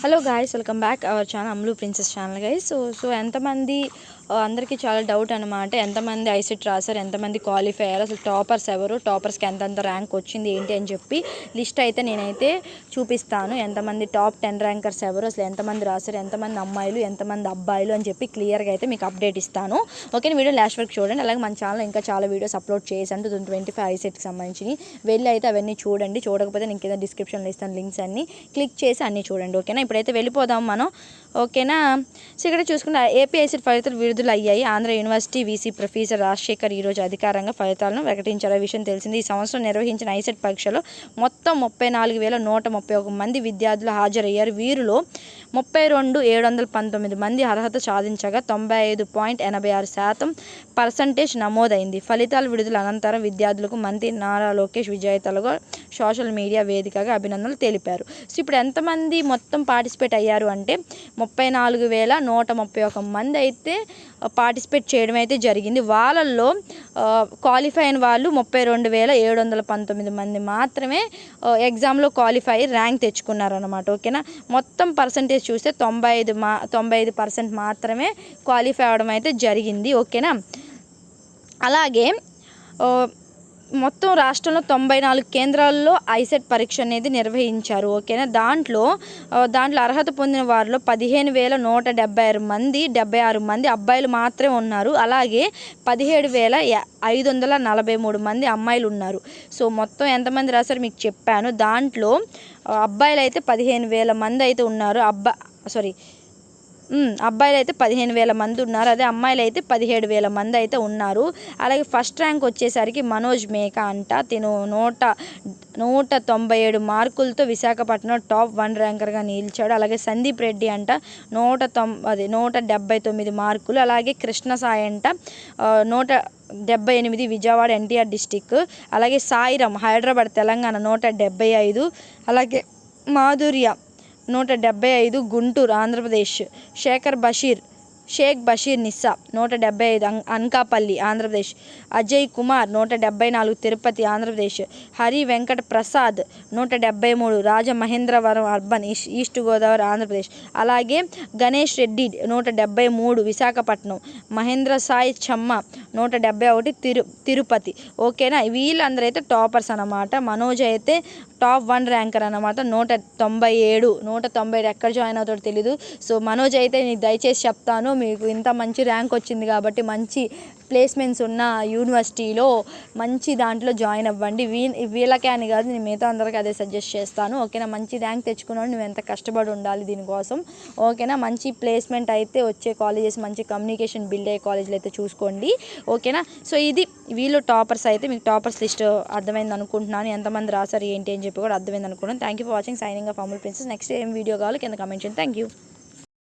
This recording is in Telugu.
Hello guys, welcome back our channel అమ్లు princess channel guys. So ఎంతమంది అందరికీ చాలా డౌట్ అనమాట, ఎంతమంది ఐసెట్ రాశారు, ఎంతమంది క్వాలిఫై అయ్యారు, అసలు టాపర్స్ ఎవరు, టాపర్స్కి ఎంతంత ర్యాంక్ వచ్చింది ఏంటి అని చెప్పి లిస్ట్ అయితే నేనైతే చూపిస్తాను. ఎంతమంది టాప్ 10 ర్యాంకర్స్ ఎవరు, అసలు ఎంతమంది రాశారు, ఎంతమంది అమ్మాయిలు, ఎంతమంది అబ్బాయిలు అని చెప్పి క్లియర్గా అయితే మీకు అప్డేట్ ఇస్తాను. ఓకే, వీడియో లాస్ట్ వరకు చూడండి. అలాగే మన ఛానల్ ఇంకా చాలా వీడియోస్ అప్లోడ్ చేశాను 2025 ఐసెట్కి సంబంధించి. వెళ్ళి అయితే అవన్నీ చూడండి. చూడకపోతే నేను కింద డిస్క్రిప్షన్లో ఇస్తాను లింక్స్ అన్ని, క్లిక్ చేసి అన్నీ చూడండి. ఓకేనా, ఇప్పుడైతే వెళ్ళిపోదాం మనం. ఓకేనా, సో ఇక్కడ చూసుకుంటే ఏపీ ఐసెట్ ఫలితాలు విడుదల అయ్యాయి. Andhra university VC professor Rajasekhar ఈరోజు అధికారంగా ఫలితాలను ప్రకటించారు. విషయం తెలిసింది. ఈ సంవత్సరం నిర్వహించిన ఐసెట్ పరీక్షలో మొత్తం 34,131 మంది విద్యార్థులు హాజరయ్యారు. వీరిలో 32,719 మంది అర్హత సాధించగా 95.86% నమోదైంది. ఫలితాల విడుదల అనంతరం విద్యార్థులకు మంత్రి నారా లోకేష్ విజేతలుగా సోషల్ మీడియా వేదికగా అభినందనలు తెలిపారు. సో ఇప్పుడు ఎంతమంది మొత్తం పార్టిసిపేట్ అయ్యారు అంటే 34,131 మంది అయితే పార్టిసిపేట్ చేయడం అయితే జరిగింది. వాళ్ళల్లో క్వాలిఫై అయిన వాళ్ళు 32,719 మంది మాత్రమే ఎగ్జామ్లో క్వాలిఫై ర్యాంక్ తెచ్చుకున్నారు అనమాట. ఓకేనా, మొత్తం పర్సంటేజ్ చూస్తే 95% మాత్రమే క్వాలిఫై అవడం అయితే జరిగింది. ఓకేనా, అలాగే మొత్తం రాష్ట్రంలో 94 కేంద్రాల్లో ఐసెట్ పరీక్ష అనేది నిర్వహించారు. ఓకేనా, దాంట్లో అర్హత పొందిన వారిలో 15,176 మంది అబ్బాయిలు మాత్రమే ఉన్నారు. అలాగే 17,543 మంది అమ్మాయిలు ఉన్నారు. సో మొత్తం ఎంతమంది రాశారు మీకు చెప్పాను. దాంట్లో అబ్బాయిలు అయితే 15,000 మంది అయితే ఉన్నారు. అబ్బాయిలు అయితే 15,000 మంది ఉన్నారు. అదే అమ్మాయిలు అయితే 17,000 మంది అయితే ఉన్నారు. అలాగే ఫస్ట్ ర్యాంక్ వచ్చేసరికి మనోజ్ మేకా అంట, తిను 197 మార్కులతో విశాఖపట్నం టాప్ 1 ర్యాంకర్గా నిలిచాడు. అలాగే సందీప్ రెడ్డి అంట 179 మార్కులు. అలాగే కృష్ణ సాయి అంట 178 విజయవాడ ఎన్టీఆర్ డిస్టిక్. అలాగే సాయిరామ్ హైదరాబాద్ తెలంగాణ 175. అలాగే మాధుర్య 175 గుంటూరు ఆంధ్రప్రదేశ్. షేక్ బషీర్ నిస్సా 175 అనకాపల్లి ఆంధ్రప్రదేశ్. అజయ్ కుమార్ 174 తిరుపతి ఆంధ్రప్రదేశ్. Hari Venkata Prasad 173 Rajamahendravaram urban east Godavari Andhra Pradesh. అలాగే గణేష్ రెడ్డి 173 విశాఖపట్నం. మహేంద్ర సాయి చమ్మ 171 తిరుపతి. ఓకేనా, వీళ్ళందరూ అయితే టాపర్స్ అనమాట. మనోజ్ అయితే టాప్ 1 ర్యాంకర్ అనమాట, 197 ఎక్కడ జాయిన్ అవుతాడో తెలీదు. సో మనోజ్ అయితే నీకు దయచేసి చెప్తాను, మీకు ఇంత మంచి ర్యాంక్ వచ్చింది కాబట్టి మంచి ప్లేస్మెంట్స్ ఉన్న యూనివర్సిటీలో మంచి దాంట్లో జాయిన్ అవ్వండి. వీళ్ళకే అని కాదు, నేను మిగతా అందరికీ అదే సజెస్ట్ చేస్తాను. ఓకేనా, మంచి ర్యాంక్ తెచ్చుకున్నాడు, నువ్వు ఎంత కష్టపడి ఉండాలి దీనికోసం. ఓకేనా, మంచి ప్లేస్మెంట్ అయితే వచ్చే కాలేజెస్, మంచి కమ్యూనికేషన్ బిల్డ్ అయ్యే కాలేజీలు అయితే చూసుకోండి. ఓకేనా, సో ఇది వీళ్ళు టాపర్స్ అయితే. మీకు టాపర్స్ లిస్ట్ అర్థమైంది అనుకుంటున్నాను, ఎంతమంది రాశారు ఏంటి అని చెప్పి కూడా అర్థమైంది అనుకుంటున్నాను. Thank you for watching. Signing off Amul princess. Next ఏం వీడియో కావాలి కింద కామెంట్ చేయండి. Thank you.